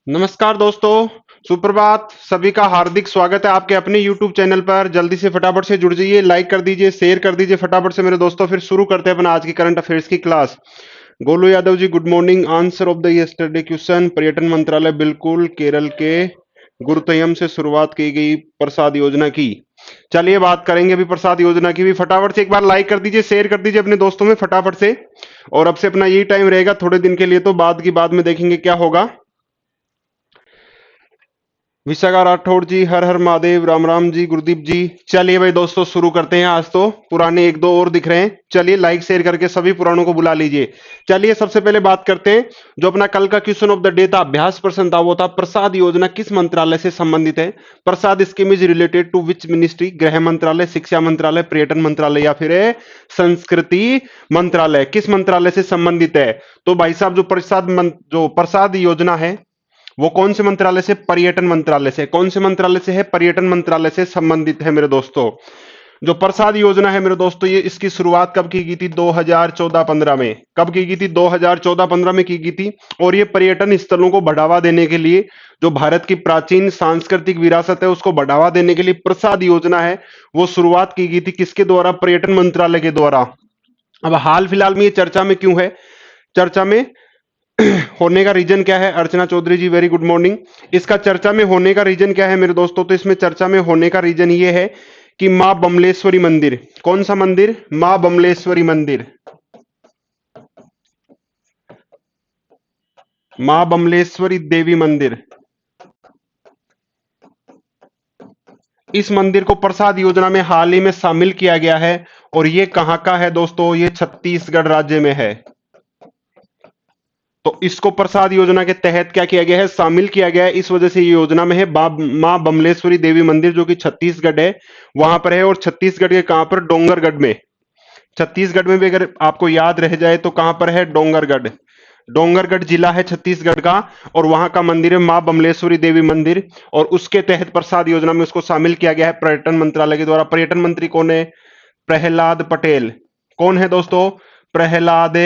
नमस्कार दोस्तों, सुप्रभात। सभी का हार्दिक स्वागत है आपके अपने YouTube चैनल पर। जल्दी से फटाफट से जुड़ जाइए, लाइक कर दीजिए, शेयर कर दीजिए फटाफट से मेरे दोस्तों। फिर शुरू करते हैं अपना आज की करंट अफेयर्स की class. Golu Yadav ji, good morning. Answer of the yesterday question, पर्यटन मंत्रालय बिल्कुल केरल के गुरुतयम से शुरुआत की गई प्रसाद योजना की। चलिए बात करेंगे अभी प्रसाद योजना की भी। फटाफट से एक बार लाइक कर दीजिए, शेयर कर दीजिए अपने दोस्तों में फटाफट से। और अब से अपना यही टाइम रहेगा थोड़े दिन के लिए, तो बाद की बाद में देखेंगे क्या होगा। विशाखा राठौड़ जी, हर हर महादेव। राम राम जी, गुरदीप जी। चलिए भाई दोस्तों शुरू करते हैं। आज तो पुराने एक दो और दिख रहे हैं। चलिए लाइक शेयर करके सभी पुरानों को बुला लीजिए। चलिए सबसे पहले बात करते हैं, जो अपना कल का क्वेश्चन ऑफ द डे था, अभ्यास प्रश्न था, वो था प्रसाद योजना किस मंत्रालय से संबंधित है। Prasad scheme is related to which ministry. गृह मंत्रालय, शिक्षा मंत्रालय, पर्यटन मंत्रालय या फिर संस्कृति मंत्रालय। किस मंत्रालय से संबंधित है? तो भाई साहब जो प्रसाद योजना है वो कौन से मंत्रालय से? पर्यटन मंत्रालय से। कौन से मंत्रालय से है? पर्यटन मंत्रालय से संबंधित है मेरे दोस्तों। जो प्रसाद योजना है मेरे दोस्तों, ये इसकी शुरुआत कब की गई थी? 2014-15 में। कब की गई थी? 2014-15 में की गई थी। और ये पर्यटन स्थलों को बढ़ावा देने के लिए, जो भारत की प्राचीन सांस्कृतिक विरासत है उसको बढ़ावा देने के लिए प्रसाद योजना है, वो शुरुआत की गई थी किसके द्वारा? पर्यटन मंत्रालय के द्वारा। अब हाल फिलहाल में ये चर्चा में क्यों है? चर्चा में होने का रीजन क्या है? अर्चना चौधरी जी, वेरी गुड मॉर्निंग। इसका चर्चा में होने का रीजन क्या है मेरे दोस्तों? तो इसमें चर्चा में होने का रीजन ये है कि मां बमलेश्वरी मंदिर। कौन सा मंदिर? मां बमलेश्वरी मंदिर। मां बमलेश्वरी देवी मंदिर, इस मंदिर को प्रसाद योजना में हाल ही में शामिल किया गया है। और ये कहां का है दोस्तों? ये छत्तीसगढ़ राज्य में है। तो इसको प्रसाद योजना के तहत क्या किया गया है? शामिल किया गया है। इस वजह से ये योजना में है। मां बमलेश्वरी देवी मंदिर जो कि छत्तीसगढ़ है, वहां पर है। और छत्तीसगढ़ के कहां पर? डोंगरगढ़ में। छत्तीसगढ़ में भी अगर आपको याद रह जाए तो कहां पर है? डोंगरगढ़। डोंगरगढ़ जिला है छत्तीसगढ़ का। और वहां का मंदिर है मां बमलेश्वरी देवी मंदिर। और उसके तहत प्रसाद योजना में उसको शामिल किया गया है पर्यटन मंत्रालय के द्वारा। पर्यटन मंत्री कौन है? प्रहलाद पटेल। कौन है दोस्तों? प्रहलाद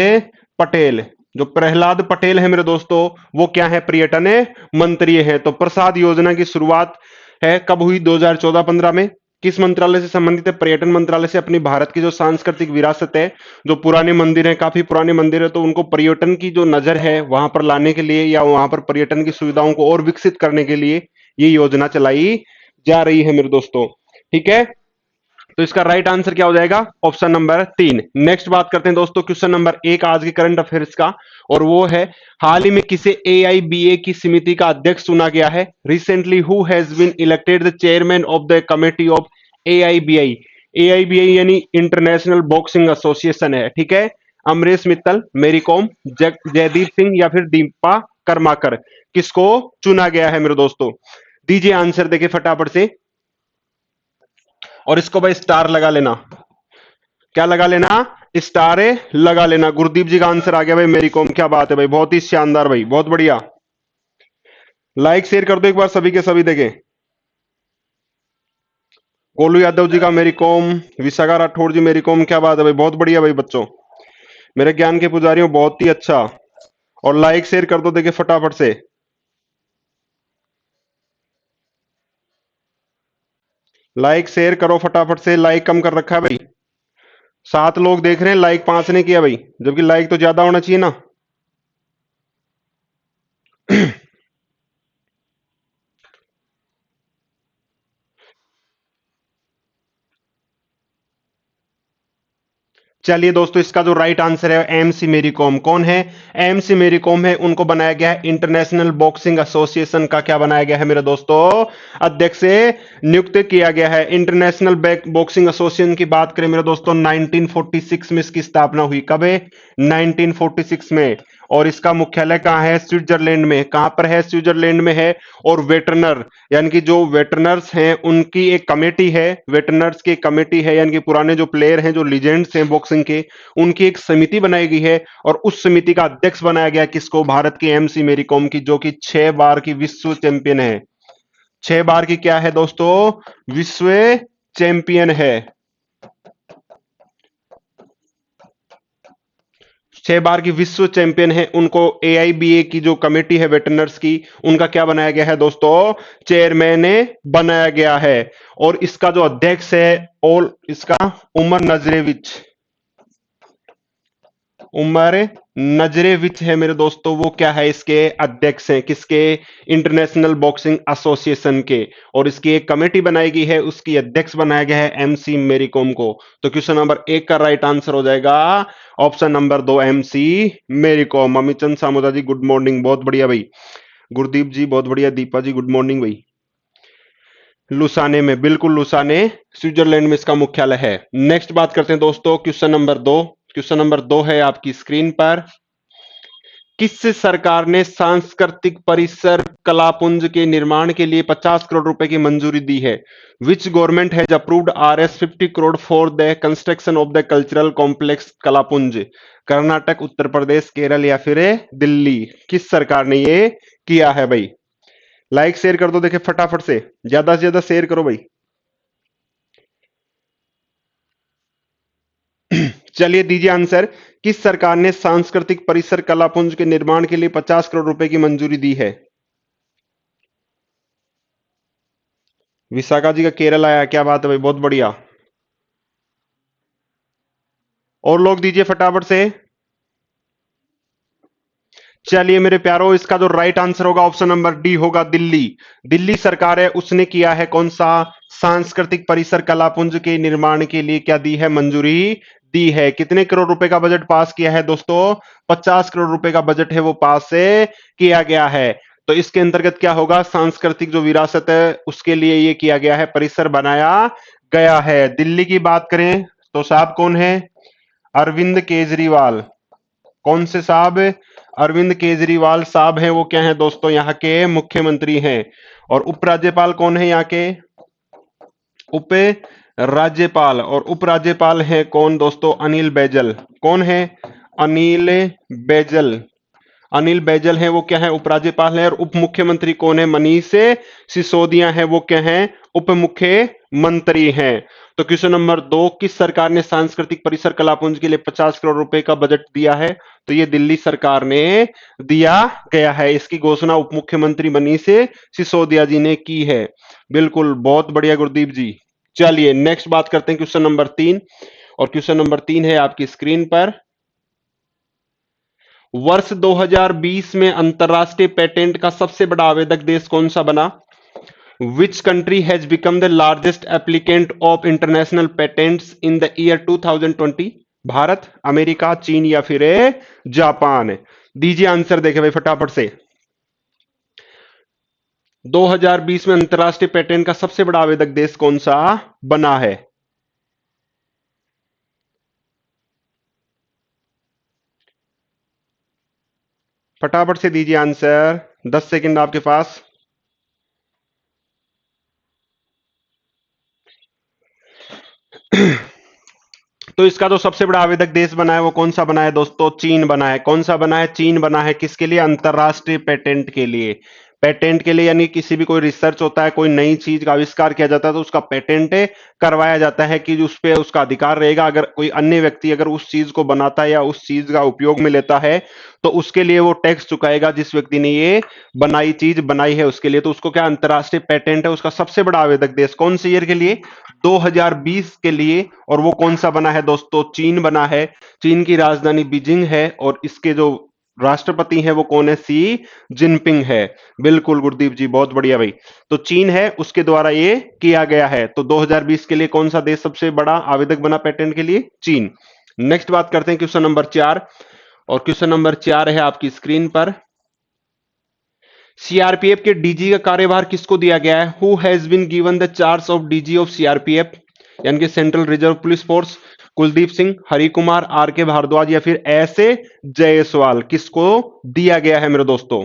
पटेल। जो प्रहलाद पटेल है मेरे दोस्तों, वो क्या है? पर्यटन मंत्री है। तो प्रसाद योजना की शुरुआत है कब हुई? 2014-15 में। किस मंत्रालय से संबंधित है? पर्यटन मंत्रालय से। अपनी भारत की जो सांस्कृतिक विरासत है, जो पुराने मंदिर है, काफी पुराने मंदिर है, तो उनको पर्यटन की जो नजर है वहां पर लाने के लिए, या वहां पर पर्यटन की सुविधाओं को और विकसित करने के लिए ये योजना चलाई जा रही है मेरे दोस्तों। ठीक है, तो इसका राइट आंसर क्या हो जाएगा? Option number 3। नेक्स्ट बात करते हैं दोस्तों क्वेश्चन नंबर 1 आज के करंट अफेयर्स का। और वो है, हाल ही में किसे एआईबीए की समिति का अध्यक्ष चुना गया है? Recently who has been elected the chairman of the committee of AIBI. AIBI यानी इंटरनेशनल बॉक्सिंग एसोसिएशन है। ठीक है, अमरीश मित्तल, मेरी कॉम, जयदीप सिंह या फिर दीपा कर्माकर। किसको चुना गया है मेरे दोस्तों? दीजिए आंसर देखिए फटाफट से। और इसको भाई स्टार लगा लेना। क्या लगा लेना? स्टार लगा लेना। गुरदीप जी का आंसर आ गया भाई, मेरी कॉम। क्या बात है भाई, बहुत ही शानदार भाई, बहुत बढ़िया। लाइक शेयर कर दो एक बार सभी के सभी देखें। गोलू यादव जी का मेरी कॉम, विशाखा राठौड़ जी मेरी कॉम। क्या बात है भाई, बहुत बढ़िया भाई बच्चों, मेरे ज्ञान के पुजारियों, बहुत ही अच्छा। और लाइक शेयर कर दो देखिए फटाफट से। लाइक शेयर करो फटाफट से। लाइक कम कर रखा है भाई, 7 लोग देख रहे हैं, लाइक 5 ने किया भाई, जबकि लाइक तो ज्यादा होना चाहिए ना। चलिए दोस्तों, इसका जो राइट आंसर है एमसी मेरी कॉम। कौन है? एमसी मेरी कॉम है। उनको बनाया गया है इंटरनेशनल बॉक्सिंग एसोसिएशन का, क्या बनाया गया है मेरे दोस्तों? अध्यक्ष से नियुक्त किया गया है। इंटरनेशनल बॉक्सिंग एसोसिएशन की बात करें मेरे दोस्तों, 1946 में इसकी स्थापना हुई। कब है? 1946 में। और इसका मुख्यालय कहां है? स्विट्जरलैंड में। कहां पर है? स्विट्जरलैंड में है। और वेटरनर यानी कि जो वेटरनर्स हैं उनकी एक कमेटी है, वेटरनर्स की कमेटी है, यानी कि पुराने जो प्लेयर हैं, जो लीजेंड्स हैं बॉक्सिंग के, उनकी एक समिति बनाई गई है। और उस समिति का अध्यक्ष बनाया गया किसको? भारत की एमसी मेरी कॉम की, जो कि 6 बार की विश्व चैंपियन है। 6 बार की क्या है दोस्तों? विश्व चैंपियन है। 6 बार की विश्व चैंपियन है, उनको AIBA की जो कमेटी है वेटरनर्स की, उनका क्या बनाया गया है दोस्तों, चेयरमैन बनाया गया है। और इसका जो अध्यक्ष है और इसका उमर नजरेविच, उमर नजरेविच है मेरे दोस्तों, वो क्या है, इसके अध्यक्ष हैं, किसके, इंटरनेशनल बॉक्सिंग एसोसिएशन के। और इसकी एक कमेटी बनाई गई है, उसकी अध्यक्ष बनाया गया है MC मेरी कॉम को। तो क्वेश्चन नंबर 1 का राइट आंसर हो जाएगा ऑप्शन नंबर 2 MC मेरी कॉम। अमिचंद सामोदा जी गुड मॉर्निंग, बहुत बढ़िया भाई। गुरदीप जी बहुत बढ़िया, दीपा जी गुड मॉर्निंग भाई। लुसाने में, बिल्कुल लुसाने स्विट्जरलैंड में इसका मुख्यालय है। नेक्स्ट बात करते हैं दोस्तों क्वेश्चन नंबर 2। क्वेश्चन नंबर 2 है आपकी स्क्रीन पर। किस सरकार ने सांस्कृतिक परिसर कलापुंज के निर्माण के लिए 50 करोड़ रुपए की मंजूरी दी है? Which government has approved RS 50 crore for the construction of the cultural complex Kalapunj? Karnataka, Uttar Pradesh, Kerala या फिर दिल्ली? किस सरकार ने ये किया है भाई? लाइक शेयर कर दो, देखे फटाफट से ज्यादा शेयर करो भाई। चलिए दीजिए आंसर। किस सरकार ने सांस्कृतिक परिसर कलापुंज के निर्माण के लिए 50 करोड़ रुपए की मंजूरी दी है? विशाखा जी का केरल आया, क्या बात है भाई, बहुत बढ़िया। और लोग दीजिए फटाफट से। चलिए मेरे प्यारो, इसका जो राइट आंसर होगा ऑप्शन नंबर डी होगा, दिल्ली। दिल्ली सरकार है, उसने किया है कौन सा, सांस्कृतिक परिसर कलापुंज के निर्माण के लिए क्या दी है, मंजूरी दी है। कितने करोड़ रुपए का बजट पास किया है दोस्तों? 50 करोड़ रुपए का बजट है वो पास से किया गया है। तो इसके अंतर्गत क्या होगा, सांस्कृतिक जो विरासत है उसके लिए ये किया गया है, परिसर बनाया गया है। दिल्ली की बात करें तो साहब कौन है, अरविंद केजरीवाल। कौन से साहब, अरविंद केजरीवाल साहब हैं, वो क्या है दोस्तों, यहाँ के मुख्यमंत्री हैं। और उपराज्यपाल कौन है यहाँ के, उप राज्यपाल। और उपराज्यपाल है कौन दोस्तों, अनिल बैजल। कौन है, अनिल बैजल। अनिल बैजल है, वो क्या है, उपराज्यपाल है। और उप मुख्यमंत्री कौन है, मनीष सिसोदिया है, वो क्या है, उप मुख्यमंत्री हैं। तो क्वेश्चन नंबर 2, किस सरकार ने सांस्कृतिक परिसर कलापुंज के लिए 50 करोड़ रुपए का बजट दिया है? तो ये दिल्ली सरकार ने दिया गया है। इसकी घोषणा उप मुख्यमंत्री मनीष सिसोदिया जी ने की है। बिल्कुल, बहुत बढ़िया गुरदीप जी। चलिए नेक्स्ट बात करते हैं क्वेश्चन नंबर 3। और क्वेश्चन नंबर 3 है आपकी स्क्रीन पर। वर्ष 2020 में अंतरराष्ट्रीय पेटेंट का सबसे बड़ा आवेदक देश कौन सा बना? विच country has become the largest applicant of international patents in the year 2020? Bharat, America, चीन या फिर जापान? दीजिए आंसर, देखे भाई फटाफट से। 2020 में अंतरराष्ट्रीय पेटेंट का सबसे बड़ा आवेदक देश कौन सा बना है? फटाफट से दीजिए आंसर, 10 सेकंड आपके पास। तो इसका जो सबसे बड़ा आवेदक देश बना है वो कौन सा बना है दोस्तों, चीन बना है। कौन सा बना है, चीन बना है। किसके लिए, अंतरराष्ट्रीय पेटेंट के लिए। पेटेंट के लिए यानी किसी भी कोई रिसर्च होता है, कोई नई चीज का आविष्कार किया जाता है तो उसका पेटेंट करवाया जाता है कि उस पे उसका अधिकार रहेगा। अगर कोई अन्य व्यक्ति अगर उस चीज को बनाता है या उस चीज का उपयोग में लेता है तो उसके लिए वो टैक्स चुकाएगा, जिस व्यक्ति ने ये बनाई चीज बनाई है उसके लिए। तो उसको क्या, अंतरराष्ट्रीय पेटेंट है। उसका सबसे बड़ा आवेदक देश कौन से ईयर के लिए, 2020 के लिए। और वो कौन सा बना है दोस्तों, चीन बना है। चीन की राजधानी बीजिंग है और इसके जो राष्ट्रपति हैं वो कौन है, सी जिनपिंग है। बिल्कुल गुरदीप जी, बहुत बढ़िया भाई। तो चीन है, उसके द्वारा ये किया गया है। तो 2020 के लिए कौन सा देश सबसे बड़ा आवेदक बना पेटेंट के लिए, चीन। नेक्स्ट बात करते हैं क्वेश्चन नंबर 4। और क्वेश्चन नंबर 4 है आपकी स्क्रीन पर। सीआरपीएफ के डीजी का कार्यभार किसको दिया गया है? Who has been given the charge of DG of CRPF यानी कि central reserve police force? Kuldeep Singh, Hari Kumar, R K Bhardwaj या फिर ऐसे जायसवाल? किसको दिया गया है मेरे दोस्तों,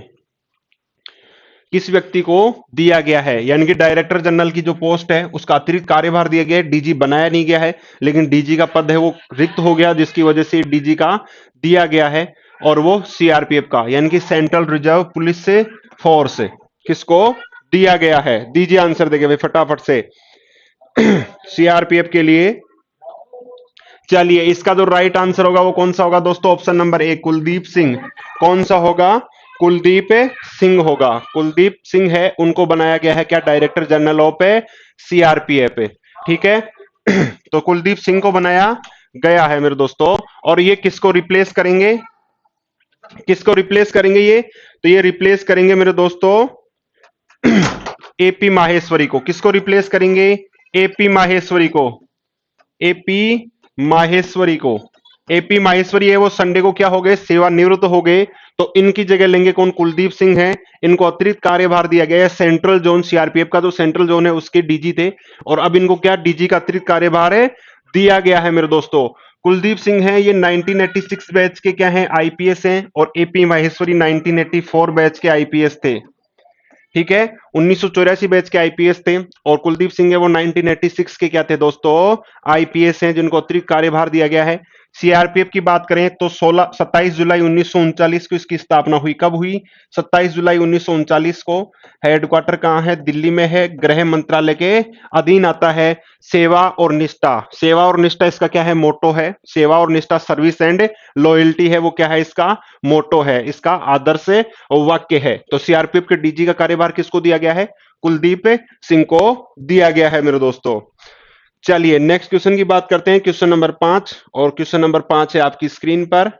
किस व्यक्ति को दिया गया है? यानी कि डायरेक्टर जनरल की जो पोस्ट है उसका अतिरिक्त कार्यभार दिया गया है, डीजी बनाया नहीं गया है, लेकिन डीजी का पद है वो रिक्त हो गया, जिसकी वजह से डीजी का दिया गया है। और वो सीआरपीएफ का यानी कि सेंट्रल रिजर्व पुलिस से फोर्स किसको दिया गया है? दीजिए आंसर देंगे भाई फटाफट से। सीआरपीएफ के लिए चलिए, इसका जो राइट आंसर होगा वो कौन सा होगा दोस्तों? Option number A, Kuldeep Singh. कौन सा होगा? कुलदीप सिंह होगा। कुलदीप सिंह है, उनको बनाया गया है क्या? Director general of CRPF. ठीक है। तो कुलदीप सिंह को बनाया गया है मेरे दोस्तों। और ये किसको रिप्लेस करेंगे? किसको रिप्लेस करेंगे ये? तो ये रिप्लेस करेंगे मेरे दोस्तों एपी माहेश्वरी को। किसको रिप्लेस करेंगे? एपी माहेश्वरी को। एपी माहेश्वरी को। एपी माहेश्वरी है वो संडे को क्या हो गए? सेवानिवृत्त हो गए। तो इनकी जगह लेंगे कौन? कुलदीप सिंह है। इनको अतिरिक्त कार्यभार दिया गया है। सेंट्रल जोन सीआरपीएफ का जो सेंट्रल जोन है उसके डीजी थे, और अब इनको क्या डीजी का अतिरिक्त कार्यभार है दिया गया है मेरे दोस्तों। कुलदीप सिंह है ये 1986 बैच के क्या हैं? आईपीएस हैं। और एपी माहेश्वरी 1984 बैच के आईपीएस थे। ठीक है। 1984 बैच के आईपीएस थे, और कुलदीप सिंह है वो 1986 के क्या थे दोस्तों? आईपीएस हैं, जिनको अतिरिक्त कार्यभार दिया गया है। सीआरपीएफ की बात करें तो 27 जुलाई 1939 को इसकी स्थापना हुई। कब हुई? 27 जुलाई 1939 को। हेडक्वार्टर कहां है? दिल्ली में है। गृह मंत्रालय के अधीन आता है। सेवा और निष्ठा। सेवा और निष्ठा इसका क्या है? मोटो है। सेवा और निष्ठा, सर्विस एंड लॉयल्टी है वो क्या है? इसका मोटो है, इसका आदर्श वाक्य है। तो सीआरपीएफ के डीजी का कार्यभार किसको दिया गया है? कुलदीप सिंह को दिया गया है मेरे दोस्तों। चलिए नेक्स्ट क्वेश्चन की बात करते हैं, क्वेश्चन नंबर 5। और क्वेश्चन नंबर 5 है आपकी स्क्रीन पर।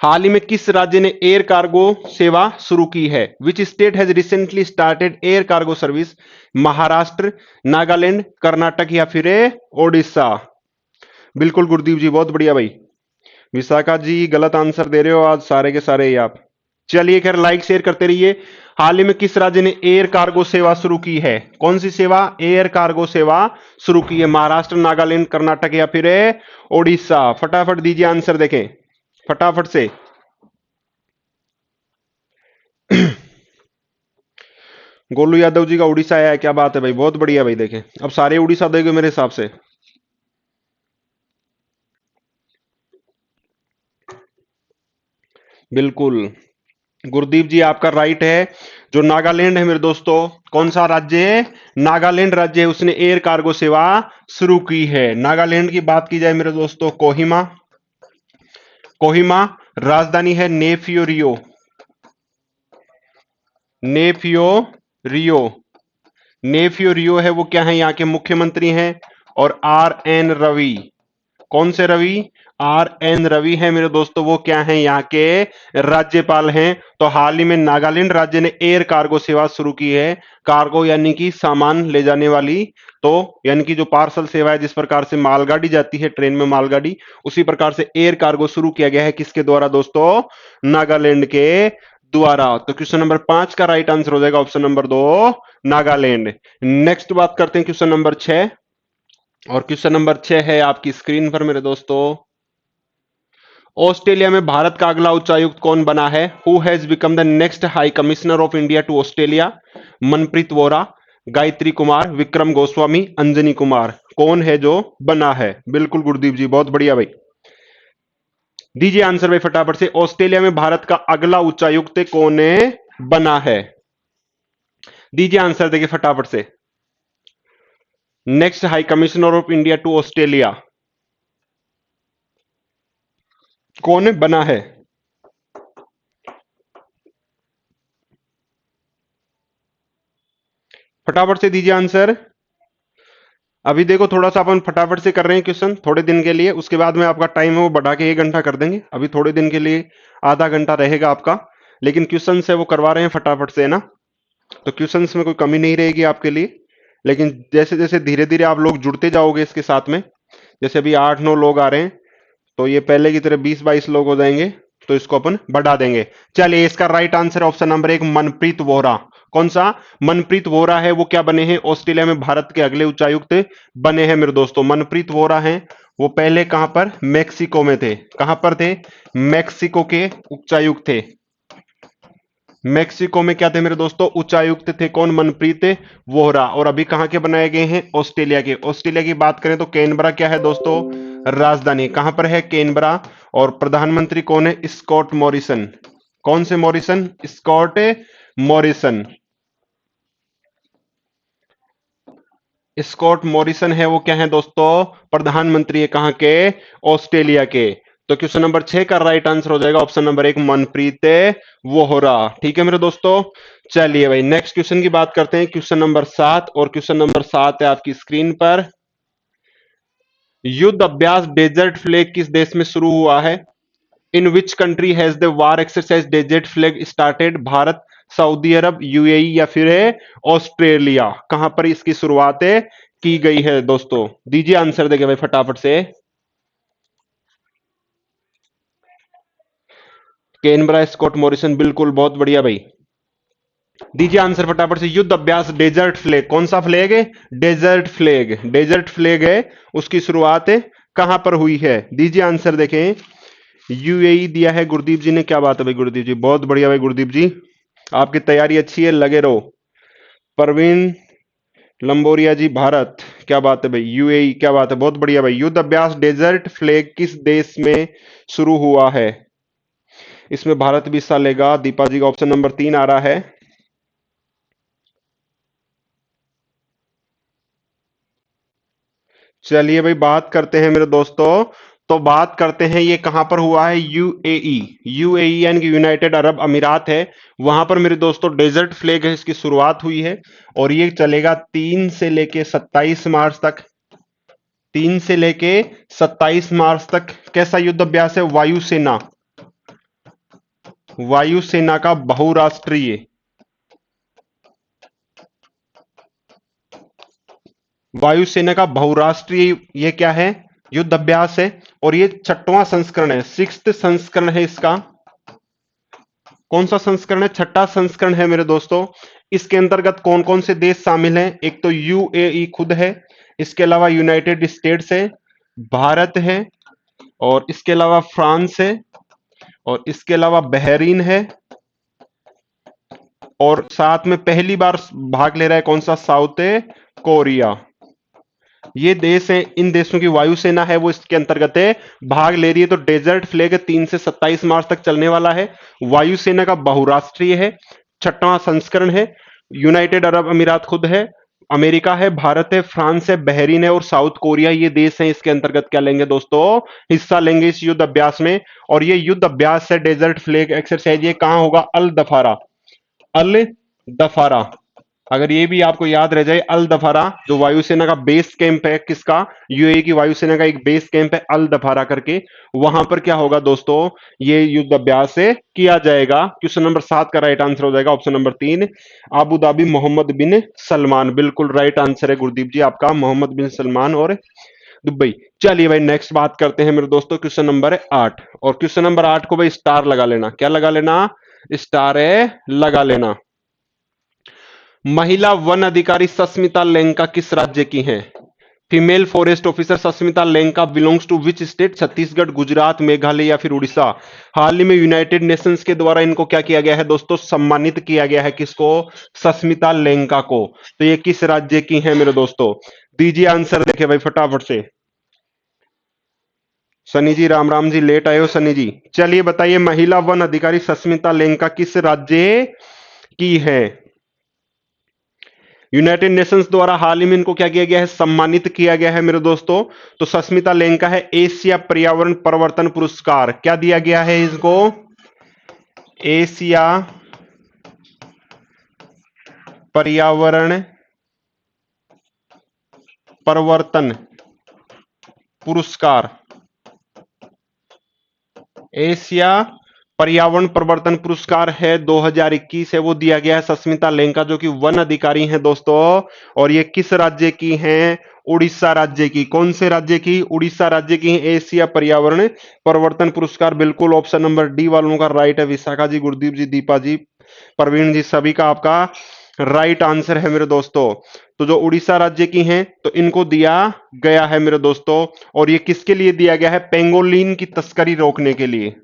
हाल ही में किस राज्य ने एयर कार्गो सेवा शुरू की है? विच state has recently started air cargo service? Maharashtra, Nagaland, Karnataka या फिर ओडिशा? बिल्कुल गुरदीप जी, बहुत बढ़िया भाई। विशाखा जी गलत आंसर दे रहे हो आज सारे के सारे ही आप। चलिए खैर, लाइक शेयर करते रहिए। हाल ही में किस राज्य ने एयर कार्गो सेवा शुरू की है? कौन सी सेवा? एयर कार्गो सेवा शुरू की है। महाराष्ट्र, नागालैंड, कर्नाटक या फिर ओडिशा? फटाफट दीजिए आंसर, देखें फटाफट से। गोलू यादव जी का उड़ीसा आया है, क्या बात है भाई, बहुत बढ़िया भाई। देखें अब सारे उड़ीसा देंगे मेरे हिसाब से। बिल्कुल गुरदीप जी आपका राइट है। जो नागालैंड है मेरे दोस्तों, कौन सा राज्य है? नागालैंड राज्य है, उसने एयर कार्गो सेवा शुरू की है। नागालैंड की बात की जाए मेरे दोस्तों, कोहिमा। कोहिमा राजधानी है नेफियो रियो। नेफियो रियो। नेफियो रियो है वो क्या है? यहाँ के मुख्यमंत्री हैं। और आर एन रवि। कौन से रवि? आर एन रवि है मेरे दोस्तों, वो क्या है? यहाँ के राज्यपाल हैं। तो हाल ही में नागालैंड राज्य ने एयर कार्गो सेवा शुरू की है। कार्गो यानी कि सामान ले जाने वाली, तो यानी कि जो पार्सल सेवा है, जिस प्रकार से मालगाड़ी जाती है, ट्रेन में मालगाड़ी, उसी प्रकार से एयर कार्गो शुरू किया गया है। किसके द्वारा दोस्तों? नागालैंड के द्वारा। तो क्वेश्चन नंबर 5 का राइट आंसर हो जाएगा ऑप्शन नंबर 2, नागालैंड। नेक्स्ट बात करते हैं क्वेश्चन नंबर 6। और क्वेश्चन नंबर 6 है आपकी स्क्रीन पर मेरे दोस्तों। ऑस्ट्रेलिया में भारत का अगला उच्चायुक्त कौन बना है? Who has become the next high commissioner of India to Australia? Manpreet Vora, Gayatri Kumar, Vikram Goswami, Anjani Kumar? कौन है जो बना है? बिल्कुल गुरदीप जी, बहुत बढ़िया भाई। दीजिए आंसर भाई फटाफट से। ऑस्ट्रेलिया में भारत का अगला उच्चायुक्त कौन बना है? दीजिए आंसर, देखिए फटाफट से। Next high commissioner of India to Australia कौन बना है? फटाफट से दीजिए आंसर। अभी देखो थोड़ा सा अपन फटाफट से कर रहे हैं क्वेश्चन थोड़े दिन के लिए, उसके बाद में आपका टाइम है वो बढ़ा के 1 घंटा कर देंगे। अभी थोड़े दिन के लिए आधा घंटा रहेगा आपका, लेकिन क्वेश्चन है वो करवा रहे हैं फटाफट से, है ना। तो क्वेश्चंस में कोई कमी नहीं रहेगी आपके लिए। लेकिन जैसे जैसे धीरे धीरे आप लोग जुड़ते जाओगे इसके साथ में, जैसे अभी 8-9 लोग आ रहे हैं, तो ये पहले की तरह 20-22 लोग हो जाएंगे, तो इसको अपन बढ़ा देंगे। चलिए इसका right answer option number 1, Manpreet Vora. कौन सा? मनप्रीत वोरा है वो क्या बने हैं? ऑस्ट्रेलिया में भारत के अगले उच्चायुक्त बने हैं मेरे दोस्तों। मनप्रीत वोरा हैं, वो पहले कहां पर? मैक्सिको में थे। कहां पर थे? मैक्सिको के उच्चायुक्त थे। मैक्सिको में क्या थे मेरे दोस्तों? उच्चायुक्त थे। कौन? मनप्रीत वोहरा। और अभी कहां के बनाए गए हैं? ऑस्ट्रेलिया के। ऑस्ट्रेलिया की बात करें तो कैनबरा क्या है दोस्तों? राजधानी। कहां पर है? कैनबरा। और प्रधानमंत्री कौन है? Scott Morrison. कौन से Morrison? Scott Morrison. Scott Morrison है वो क्या है दोस्तों, प्रधानमंत्री है कहां के, ऑस्ट्रेलिया के। तो क्वेश्चन नंबर 6 का राइट आंसर हो जाएगा ऑप्शन नंबर 1 मनप्रीत वोहरा। ठीक है मेरे दोस्तों। चलिए भाई नेक्स्ट क्वेश्चन की बात करते हैं, क्वेश्चन नंबर 7, और क्वेश्चन नंबर 7 है आपकी स्क्रीन पर। युद्ध अभ्यास डेजर्ट फ्लैग किस देश में शुरू हुआ है? In which country has the war exercise desert flag started? Bharat, Saudi Arabia, UAE या फिर है ऑस्ट्रेलिया? कहां पर इसकी शुरुआत है की गई है दोस्तों? दीजिए आंसर देंगे भाई फटाफट से। केनबरा, स्कॉट मॉरिसन, बिल्कुल बहुत बढ़िया भाई। दीजिए आंसर फटाफट से। युद्ध अभ्यास डेजर्ट फ्लैग, कौन सा फ्लैग है? डेजर्ट फ्लैग, डेजर्ट फ्लैग है, उसकी शुरुआत है कहां पर हुई है? दीजिए आंसर देखें। यूएई दिया है गुरदीप जी ने, क्या बात है भाई गुरदीप जी, बहुत बढ़िया भाई गुरदीप जी, आपकी तैयारी अच्छी है, लगे रहो। परवीन लंबोरिया जी भारत, क्या बात है भाई, यूएई, क्या बात है, बहुत बढ़िया भाई। युद्ध अभ्यास डेजर्ट फ्लैग किस देश में शुरू हुआ है? इसमें भारत भी हिस्सा लेगा। दीपा जी का ऑप्शन नंबर 3 आ रहा है। चलिए भाई बात करते हैं मेरे दोस्तों, तो बात करते हैं ये कहां पर हुआ है। यूएई, यूएई यानी कि यूनाइटेड अरब अमीरात है, वहां पर मेरे दोस्तों डेजर्ट फ्लैग है, इसकी शुरुआत हुई है और ये चलेगा 3 से लेके 27 मार्च तक। 3 से लेके 27 मार्च तक कैसा युद्ध अभ्यास है? वायुसेना, वायुसेना का बहुराष्ट्रीय, वायुसेना का बहुराष्ट्रीय ये क्या है? युद्ध अभ्यास है और ये 6वां संस्करण है, 6th संस्करण है इसका। कौन सा संस्करण है? 6ठा संस्करण है मेरे दोस्तों। इसके अंतर्गत कौन कौन से देश शामिल हैं? एक तो यूएई खुद है, इसके अलावा यूनाइटेड स्टेट्स है, भारत है, और इसके अलावा फ्रांस है, और इसके अलावा बहरीन है, और साथ में पहली बार भाग ले रहा है कौन सा? South Korea. ये देश है, इन देशों की वायुसेना है वो इसके अंतर्गत है, भाग ले रही है। तो डेजर्ट फ्लैग 3 से 27 मार्च तक चलने वाला है, वायुसेना का बहुराष्ट्रीय है, 6वां संस्करण है, यूनाइटेड अरब अमीरात खुद है, अमेरिका है, भारत है, फ्रांस है, बहरीन है और साउथ कोरिया, ये देश है इसके अंतर्गत क्या लेंगे दोस्तों? हिस्सा लेंगे इस युद्ध अभ्यास में। और ये युद्ध अभ्यास है डेजर्ट फ्लैग एक्सरसाइज, ये कहां होगा? अल दफारा, अल दफारा, अगर ये भी आपको याद रह जाए, अल दफारा जो वायुसेना का बेस कैंप है, किसका? यूएई की वायुसेना का एक बेस कैंप है अल दफारा करके, वहां पर क्या होगा दोस्तों? ये युद्ध अभ्यास से किया जाएगा। क्वेश्चन नंबर 7 का राइट आंसर हो जाएगा option number 3 Abu Dhabi Mohammed bin Salman, बिल्कुल राइट आंसर है गुरदीप जी आपका, मोहम्मद बिन सलमान और दुबई। चलिए भाई नेक्स्ट बात करते हैं मेरे दोस्तों, क्वेश्चन नंबर 8, और क्वेश्चन नंबर 8 को भाई स्टार लगा लेना, क्या लगा लेना? स्टार है लगा लेना। महिला वन अधिकारी सस्मिता लेंका किस राज्य की हैं? Female forest officer Sasmita Lenka belongs to which state? Chhattisgarh, Gujarat, Meghalaya या फिर उड़ीसा? हाल ही में यूनाइटेड नेशंस के द्वारा इनको क्या किया गया है दोस्तों? सम्मानित किया गया है, किसको? सस्मिता लेंका को। तो ये किस राज्य की हैं मेरे दोस्तों? दीजिए आंसर देखे भाई फटाफट से। सनी जी राम राम जी, लेट आए हो सनी जी। चलिए बताइए, महिला वन अधिकारी सस्मिता लेंका किस राज्य की है? यूनाइटेड नेशंस द्वारा हाल ही में इनको क्या किया गया है? सम्मानित किया गया है मेरे दोस्तों। तो सस्मिता लेंका है एशिया पर्यावरण परिवर्तन पुरस्कार, क्या दिया गया है इसको? एशिया पर्यावरण परिवर्तन पुरस्कार, एशिया पर्यावरण परिवर्तन पुरस्कार है 2021 है, वो दिया गया है सस्मिता लेंका जो कि वन अधिकारी हैं दोस्तों। और ये किस राज्य की हैं? उड़ीसा राज्य की। कौन से राज्य की? उड़ीसा राज्य की। एशिया पर्यावरण परिवर्तन पुरस्कार, बिल्कुल ऑप्शन नंबर डी वालों का राइट है। विशाखा जी, गुरदीप जी, दीपा जी, प्रवीण जी, सभी का आपका राइट आंसर है मेरे दोस्तों। तो जो उड़ीसा राज्य की हैं तो इनको दिया गया है मेरे दोस्तों। और ये किसके लिए दिया गया है? पेंगोलिन की तस्करी रोकने के लिए,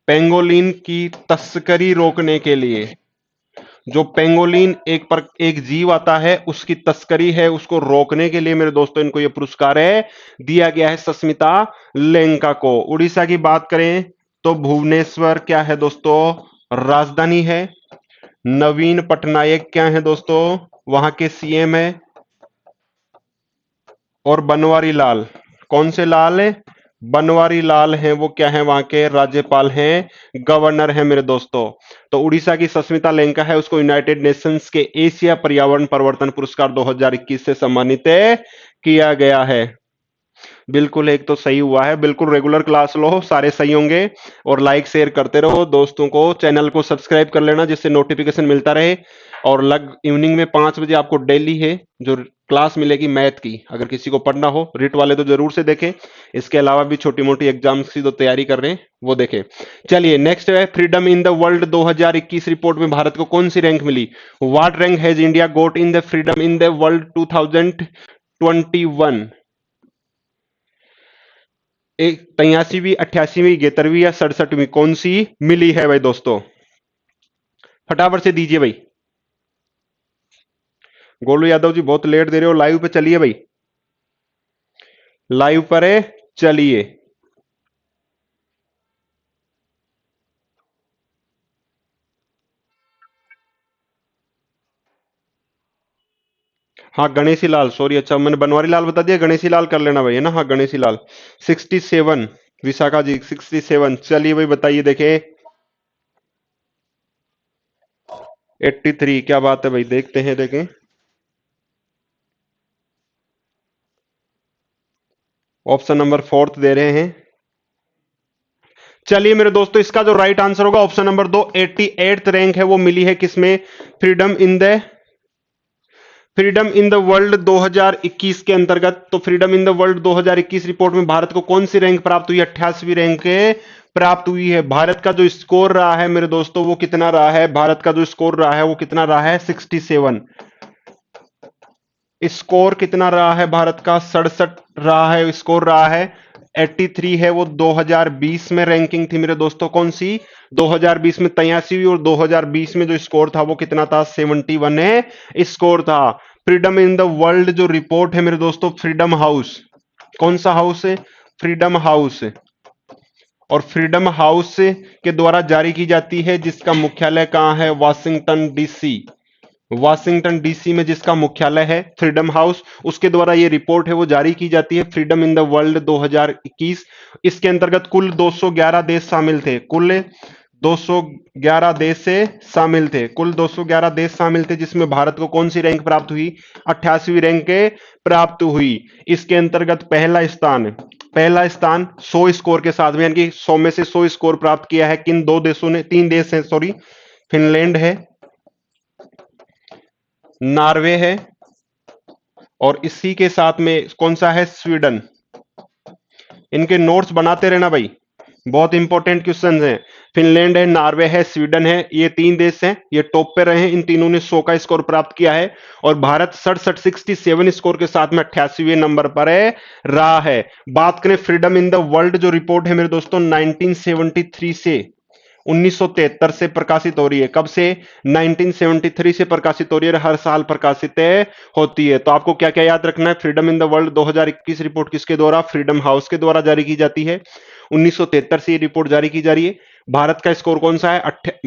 पेंगोलिन की तस्करी रोकने के लिए। जो पेंगोलिन एक जीव आता है उसकी तस्करी है, उसको रोकने के लिए मेरे दोस्तों इनको यह पुरस्कार है दिया गया है सस्मिता लेंका को। उड़ीसा की बात करें तो भुवनेश्वर क्या है दोस्तों? राजधानी है। नवीन पटनायक क्या है दोस्तों, वहां के सीएम है। और बनवारी लाल, कौन से लाल है, बनवारी लाल हैं, वो क्या है, वहां के राज्यपाल हैं, गवर्नर हैं मेरे दोस्तों। तो उड़ीसा की सस्मिता लेंका है, उसको यूनाइटेड नेशंस के एशिया पर्यावरण परिवर्तन पुरस्कार 2021 से सम्मानित किया गया है। बिल्कुल, एक तो सही हुआ है। बिल्कुल रेगुलर क्लास लो, सारे सही होंगे। और लाइक शेयर करते रहो दोस्तों को, चैनल को सब्सक्राइब कर लेना जिससे नोटिफिकेशन मिलता रहे। और लग इवनिंग में 5 बजे आपको डेली है जो क्लास मिलेगी मैथ की, अगर किसी को पढ़ना हो, रिट वाले तो जरूर से देखें। इसके अलावा भी छोटी मोटी एग्जाम्स की तो तैयारी कर रहे हैं, वो देखें। चलिए नेक्स्ट है, freedom in the world 2021 report में भारत को कौन सी रैंक मिली। What rank has India got in the freedom in the world 2021। एक 83वीं, 88वीं, 71वीं या 67वीं, कौन सी मिली है भाई दोस्तों, फटाफट से दीजिए भाई। गोलू यादव जी बहुत लेट दे रहे हो, लाइव पे चलिए भाई, लाइव पर है, चलिए। हाँ गणेशी लाल, सॉरी, अच्छा मैंने बनवारी लाल बता दिया, गणेशी लाल कर लेना भाई, है ना। हाँ गणेशी लाल 67, विशाखा जी 67। चलिए भाई बताइए, देखें 83, क्या बात है भाई, देखते हैं, देखें। ऑप्शन नंबर फोर्थ दे रहे हैं। चलिए मेरे दोस्तों, इसका जो राइट आंसर होगा ऑप्शन नंबर 2, 88th रैंक है, वो मिली है किसमें, फ्रीडम इन द वर्ल्ड 2021 के अंतर्गत। तो freedom in the world 2021 report में भारत को कौन सी रैंक प्राप्त हुई, 88वीं रैंक प्राप्त हुई है। भारत का जो स्कोर रहा है मेरे दोस्तों, वो कितना रहा है, भारत का जो स्कोर रहा है वो कितना रहा है, 67। स्कोर कितना रहा है भारत का, 67 रहा है, स्कोर रहा है। 83 है वो 2020 में रैंकिंग थी मेरे दोस्तों, कौन सी, 2020 में 83वीं, और 2020 में जो स्कोर था वो कितना था, 71 है स्कोर था। फ्रीडम इन द वर्ल्ड जो रिपोर्ट है मेरे दोस्तों, फ्रीडम हाउस, कौन सा हाउस है, फ्रीडम हाउस। और फ्रीडम हाउस के द्वारा जारी की जाती है, जिसका मुख्यालय कहां है, वाशिंगटन डीसी। वाशिंगटन डीसी में जिसका मुख्यालय है फ्रीडम हाउस, उसके द्वारा ये रिपोर्ट है वो जारी की जाती है, फ्रीडम इन द वर्ल्ड 2021। इसके अंतर्गत कुल 211 देश शामिल थे, कुल 211 देश से शामिल थे, कुल 211 देश शामिल थे, जिसमें भारत को कौन सी रैंक प्राप्त हुई, 88वीं रैंक के प्राप्त हुई। इसके अंतर्गत पहला स्थान 100 स्कोर के साथ में, यानी कि 100 में से 100 स्कोर प्राप्त किया है किन दो देशों ने, 3 देश हैं सॉरी, फिनलैंड है, नॉर्वे है, और इसी के साथ में कौन सा है, स्वीडन। इनके नोट्स बनाते रहना भाई, बहुत इंपॉर्टेंट क्वेश्चंस हैं। फिनलैंड है, नॉर्वे है, स्वीडन है, ये 3 देश हैं, ये टॉप पे रहे हैं, इन तीनों ने 100 का स्कोर प्राप्त किया है। और भारत 67 स्कोर के साथ में 88वें नंबर पर है रहा है। बात करें फ्रीडम इन द वर्ल्ड जो रिपोर्ट है मेरे दोस्तों, 1973 से 1973 से प्रकाशित हो रही है, कब से, 1973 से प्रकाशित हो रही है, हर साल प्रकाशित होती है। तो आपको क्या क्या याद रखना है, freedom in the world 2021 report किसके द्वारा, फ्रीडम हाउस के द्वारा जारी की जाती है। 1973 से ये रिपोर्ट जारी की जा रही है। भारत का स्कोर कौन सा है,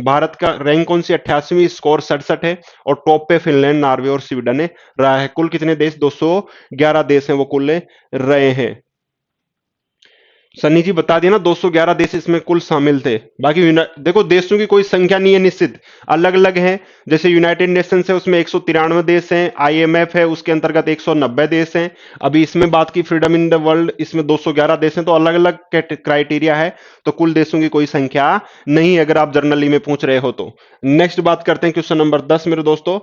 भारत का रैंक कौन सी, 88वीं, स्कोर 67 है, और टॉप पे फिनलैंड, नॉर्वे और स्वीडन रहा है। कुल कितने देश, 211 देश हैं वो कुल रहे हैं। सन्नी जी बता दिया ना, 211 देश इसमें कुल शामिल थे। बाकी देखो देशों की कोई संख्या नहीं है निश्चित, अलग अलग है। जैसे यूनाइटेड नेशंस है उसमें 193 देश हैं, आईएमएफ है उसके अंतर्गत 190 देश हैं। अभी इसमें बात की फ्रीडम इन द वर्ल्ड, इसमें 211 देश हैं, तो अलग अलग क्राइटेरिया है, तो कुल देशों की कोई संख्या नहीं है, अगर आप जर्नली में पूछ रहे हो तो। नेक्स्ट बात करते हैं क्वेश्चन नंबर 10 मेरे दोस्तों,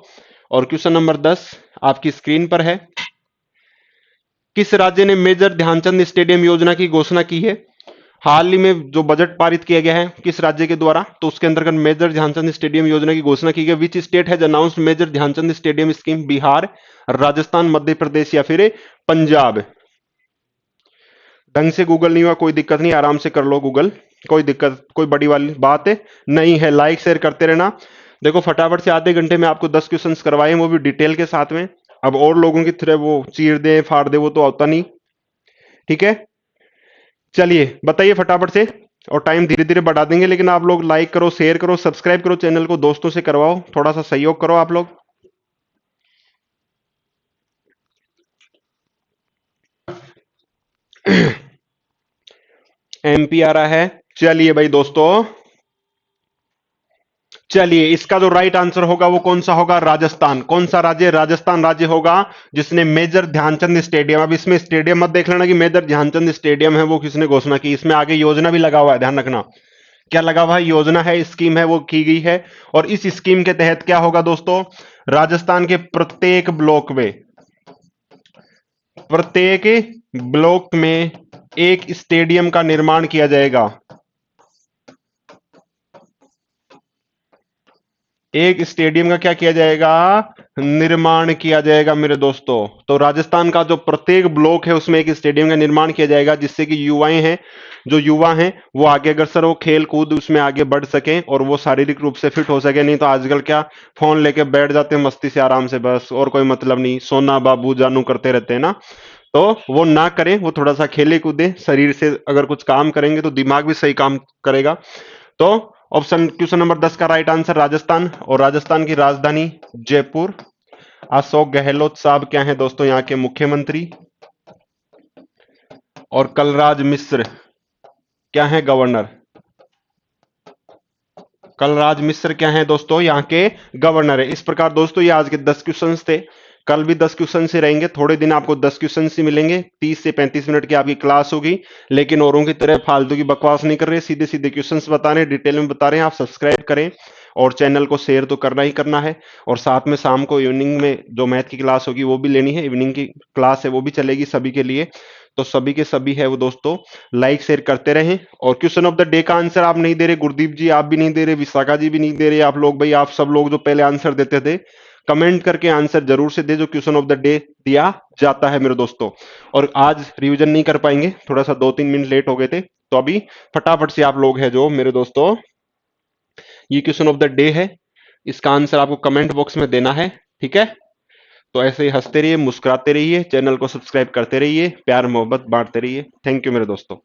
और क्वेश्चन नंबर 10 आपकी स्क्रीन पर है। किस राज्य ने मेजर ध्यानचंद स्टेडियम योजना की घोषणा की है। हाल ही में जो बजट पारित किया गया है किस राज्य के द्वारा, तो उसके अंतर्गत मेजर ध्यानचंद स्टेडियम योजना की घोषणा की गई। Which state has announced major Dhyanchand stadium scheme, Bihar, Rajasthan, Madhya Pradesh या फिर पंजाब। ढंग से गूगल नहीं हुआ, कोई दिक्कत नहीं, आराम से कर लो गूगल, कोई दिक्कत, कोई बड़ी वाली बात है नहीं है। लाइक शेयर करते रहना। देखो फटाफट से आधे घंटे में आपको 10 क्वेश्चंस करवाए, वो भी डिटेल के साथ में। अब और लोगों की तरह वो चीर दे फाड़ दे वो तो होता नहीं, ठीक है। चलिए बताइए फटाफट से, और टाइम धीरे धीरे बढ़ा देंगे, लेकिन आप लोग लाइक करो, शेयर करो, सब्सक्राइब करो, चैनल को दोस्तों से करवाओ, थोड़ा सा सहयोग करो आप लोग। एमपी आ रहा है। चलिए भाई दोस्तों, चलिए इसका जो राइट आंसर होगा वो कौन सा होगा? राजस्थान। कौन सा राज्य? राजस्थान राज्य होगा जिसने मेजर ध्यानचंद स्टेडियम, अब इसमें स्टेडियम मत देख लेना कि मेजर ध्यानचंद स्टेडियम है, वो किसने घोषणा की, इसमें आगे योजना भी लगा हुआ है, ध्यान रखना। क्या लगा हुआ है? योजना है, स्कीम है, वो की गई है। और इस स्कीम के तहत क्या होगा दोस्तों? राजस्थान के प्रत्येक ब्लॉक में एक स्टेडियम का निर्माण किया जाएगा। एक स्टेडियम का क्या किया जाएगा? निर्माण किया जाएगा मेरे दोस्तों। तो राजस्थान का जो प्रत्येक ब्लॉक है उसमें एक स्टेडियम का निर्माण किया जाएगा, जिससे कि युवा हैं वो आगे अग्रसर हो, खेल कूद उसमें आगे बढ़ सकें और वो शारीरिक रूप से फिट हो सके। नहीं तो आजकल क्या, फोन लेके बैठ जाते हैं मस्ती से आराम से, बस और कोई मतलब नहीं, सोना बाबू जानू करते रहते हैं ना। तो वो ना करें, वो थोड़ा सा खेले कूदे, शरीर से अगर कुछ काम करेंगे तो दिमाग भी सही काम करेगा। तो ऑप्शन क्वेश्चन नंबर 10 का राइट आंसर राजस्थान। और राजस्थान की राजधानी जयपुर। अशोक गहलोत साहब क्या है दोस्तों? यहाँ के मुख्यमंत्री। और कलराज मिश्र क्या है? गवर्नर। कलराज मिश्र क्या है दोस्तों? यहाँ के गवर्नर है। इस प्रकार दोस्तों ये आज के 10 क्वेश्चंस थे। कल भी 10 क्वेश्चन से रहेंगे, थोड़े दिन आपको 10 क्वेश्चन से मिलेंगे, 30 से 35 मिनट की आपकी क्लास होगी। लेकिन औरों की तरह फालतू की बकवास नहीं कर रहे, सीधे सीधे क्वेश्चंस बता रहे हैं, डिटेल में बता रहे हैं। आप सब्सक्राइब करें और चैनल को शेयर तो करना ही करना है। और साथ में शाम को इवनिंग में जो मैथ की क्लास होगी वो भी लेनी है, इवनिंग की क्लास है वो भी चलेगी सभी के लिए। तो सभी के सभी है वो दोस्तों, लाइक शेयर करते रहें। और क्वेश्चन ऑफ द डे का आंसर आप नहीं दे रहे, गुरदीप जी आप भी नहीं दे रहे, विशाखा जी भी नहीं दे रहे, आप लोग भाई, आप सब लोग जो पहले आंसर देते थे, कमेंट करके आंसर जरूर से दे जो क्वेश्चन ऑफ द डे दिया जाता है मेरे दोस्तों। और आज रिवीजन नहीं कर पाएंगे, थोड़ा सा 2-3 मिनट लेट हो गए थे, तो अभी फटाफट से आप लोग हैं जो मेरे दोस्तों, ये क्वेश्चन ऑफ द डे है, इसका आंसर आपको कमेंट बॉक्स में देना है, ठीक है? तो ऐसे ही हंसते रहिए, मुस्कुराते रहिए, चैनल को सब्सक्राइब करते रहिए, प्यार मोहब्बत बांटते रहिए। थैंक यू मेरे दोस्तों।